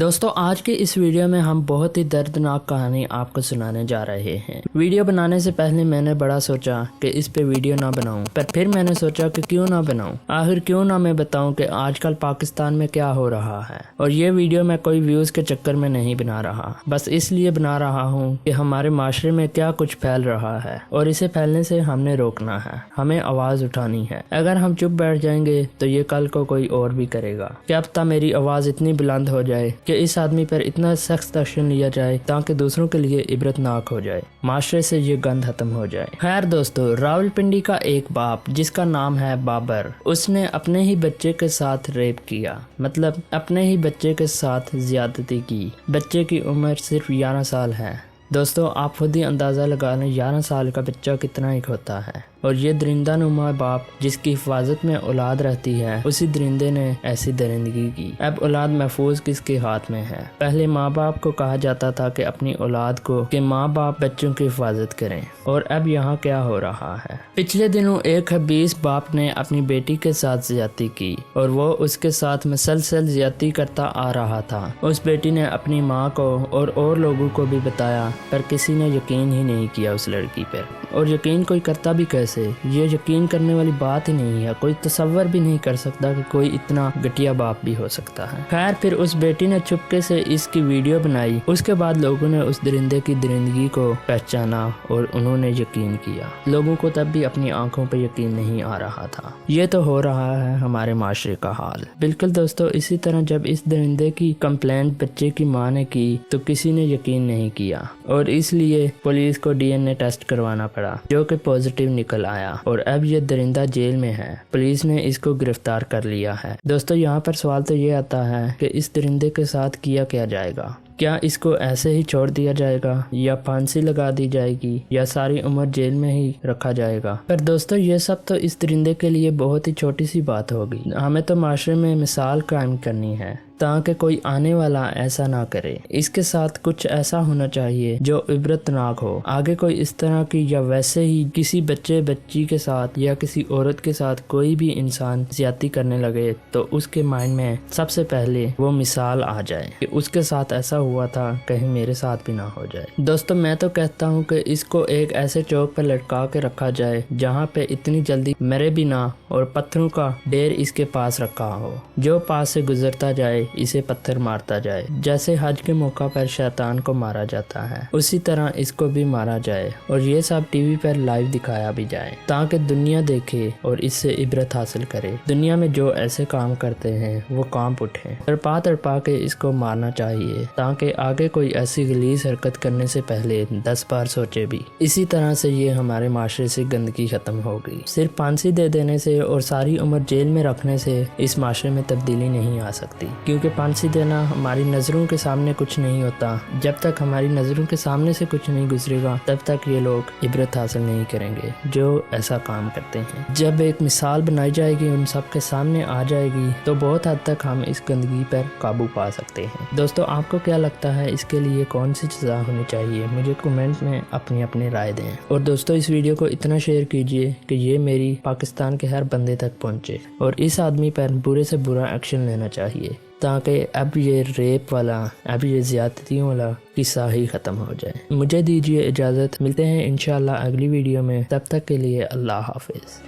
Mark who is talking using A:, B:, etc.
A: دوستو آج کے اس ویڈیو میں ہم بہت ہی دردناک کہانی آپ کو سنانے جا رہے ہیں۔ ویڈیو بنانے سے پہلے میں نے بڑا سوچا کہ اس پہ ویڈیو نہ بناؤں، پر پھر میں نے سوچا کہ کیوں نہ بناؤں، آخر کیوں نہ میں بتاؤں کہ آج کل پاکستان میں کیا ہو رہا ہے۔ اور یہ ویڈیو میں کوئی ویوز کے چکر میں نہیں بنا رہا، بس اس لیے بنا رہا ہوں کہ ہمارے معاشرے میں کیا کچھ پھیل رہا ہے اور اسے پھیلنے سے ہم نے روکنا ہے، ہمیں آواز اٹھانی ہے۔ اگر ہم چپ بیٹھ جائیں گے تو یہ کل کو کوئی اور بھی کرے گا۔ کیا پتہ میری آواز اتنی بلند ہو جائے کہ اس آدمی پر اتنا سخت ایکشن لیا جائے تاکہ دوسروں کے لیے عبرت ناک ہو جائے، معاشرے سے یہ گند ختم ہو جائے۔ خیر دوستو، راولپنڈی کا ایک باپ جس کا نام ہے بابر، اس نے اپنے ہی بچے کے ساتھ ریپ کیا، مطلب اپنے ہی بچے کے ساتھ زیادتی کی۔ بچے کی عمر صرف 11 سال ہے۔ دوستو آپ خود ہی اندازہ لگا لیں 11 سال کا بچہ کتنا ایک ہوتا ہے، اور یہ درندہ نما باپ جس کی حفاظت میں اولاد رہتی ہے، اسی درندے نے ایسی درندگی کی۔ اب اولاد محفوظ کس کے ہاتھ میں ہے؟ پہلے ماں باپ کو کہا جاتا تھا کہ اپنی اولاد کو کہ ماں باپ بچوں کی حفاظت کریں، اور اب یہاں کیا ہو رہا ہے؟ پچھلے دنوں ایک خبیث باپ نے اپنی بیٹی کے ساتھ زیادتی کی اور وہ اس کے ساتھ مسلسل زیادتی کرتا آ رہا تھا۔ اس بیٹی نے اپنی ماں کو اور لوگوں کو بھی بتایا، پر کسی نے یقین ہی نہیں کیا اس لڑکی پر۔ اور یقین کوئی کرتا بھی کیسے؟ یہ یقین کرنے والی بات ہی نہیں ہے، کوئی تصور بھی نہیں کر سکتا کہ کوئی اتنا گھٹیا باپ بھی ہو سکتا ہے۔ خیر پھر اس بیٹی نے چپکے سے اس کی ویڈیو بنائی، اس کے بعد لوگوں نے اس درندے کی درندگی کو پہچانا اور انہوں نے یقین کیا۔ لوگوں کو تب بھی اپنی آنکھوں پہ یقین نہیں آ رہا تھا۔ یہ تو ہو رہا ہے ہمارے معاشرے کا حال۔ بالکل دوستو، اسی طرح جب اس درندے کی کمپلینٹ بچے کی ماں نے کی تو کسی نے یقین نہیں کیا، اور اس لیے پولیس کو DNA ٹیسٹ کروانا پڑا، جو کہ پازیٹیو نکل آیا، اور اب یہ درندہ جیل میں ہے۔ پولیس نے اس کو گرفتار کر لیا ہے۔ دوستو یہاں پر سوال تو یہ آتا ہے کہ اس درندے کے ساتھ کیا جائے گا؟ کیا اس کو ایسے ہی چھوڑ دیا جائے گا، یا پھانسی لگا دی جائے گی، یا ساری عمر جیل میں ہی رکھا جائے گا؟ پر دوستو یہ سب تو اس درندے کے لیے بہت ہی چھوٹی سی بات ہوگی۔ ہمیں تو معاشرے میں مثال قائم کرنی ہے تاکہ کوئی آنے والا ایسا نہ کرے۔ اس کے ساتھ کچھ ایسا ہونا چاہیے جو عبرت ناک ہو۔ آگے کوئی اس طرح کی یا ویسے ہی کسی بچے بچی کے ساتھ یا کسی عورت کے ساتھ کوئی بھی انسان زیادتی کرنے لگے تو اس کے مائنڈ میں سب سے پہلے وہ مثال آ جائے کہ اس کے ساتھ ایسا ہوا تھا، کہیں میرے ساتھ بھی نہ ہو جائے۔ دوستو میں تو کہتا ہوں کہ اس کو ایک ایسے چوک پہ لٹکا کے رکھا جائے جہاں پہ اتنی جلدی مرے بھی نہ، اور پتھروں کا ڈھیر اس کے پاس رکھا ہو، جو پاس سے گزرتا جائے اسے پتھر مارتا جائے۔ جیسے حج کے موقع پر شیطان کو مارا جاتا ہے، اسی طرح اس کو بھی مارا جائے، اور یہ سب ٹی وی پر لائیو دکھایا بھی جائے تاکہ دنیا دیکھے اور اس سے عبرت حاصل کرے۔ دنیا میں جو ایسے کام کرتے ہیں وہ کانپ اٹھیں۔ تڑپا کے اس کو مارنا چاہیے تاکہ آگے کوئی ایسی غلیظ حرکت کرنے سے پہلے 10 بار سوچے بھی۔ اسی طرح سے یہ ہمارے معاشرے سے گندگی ختم ہوگی۔ صرف پھانسی دے دینے سے اور ساری عمر جیل میں رکھنے سے اس معاشرے میں تبدیلی نہیں آ سکتی، کیونکہ پھانسی دینا ہماری نظروں کے سامنے کچھ نہیں ہوتا۔ جب تک ہماری نظروں کے سامنے سے کچھ نہیں گزرے گا تب تک یہ لوگ عبرت حاصل نہیں کریں گے جو ایسا کام کرتے ہیں۔ جب ایک مثال بنائی جائے گی، ان سب کے سامنے آ جائے گی، تو بہت حد تک ہم اس گندگی پر قابو پا سکتے ہیں۔ دوستو آپ کو کیا لگتا ہے اس کے لیے کون سی سزا ہونی چاہیے؟ مجھے کمنٹ میں اپنی رائے دیں، اور دوستو اس ویڈیو کو اتنا شیئر کیجئے کہ یہ میری پاکستان کے ہر بندے تک پہنچے، اور اس آدمی پر برے سے برا ایکشن لینا چاہیے تاکہ اب یہ ریپ والا، اب یہ زیادتیوں والا قصہ ہی ختم ہو جائے۔ مجھے دیجیے اجازت، ملتے ہیں انشاءاللہ اگلی ویڈیو میں، تب تک کے لیے اللہ حافظ۔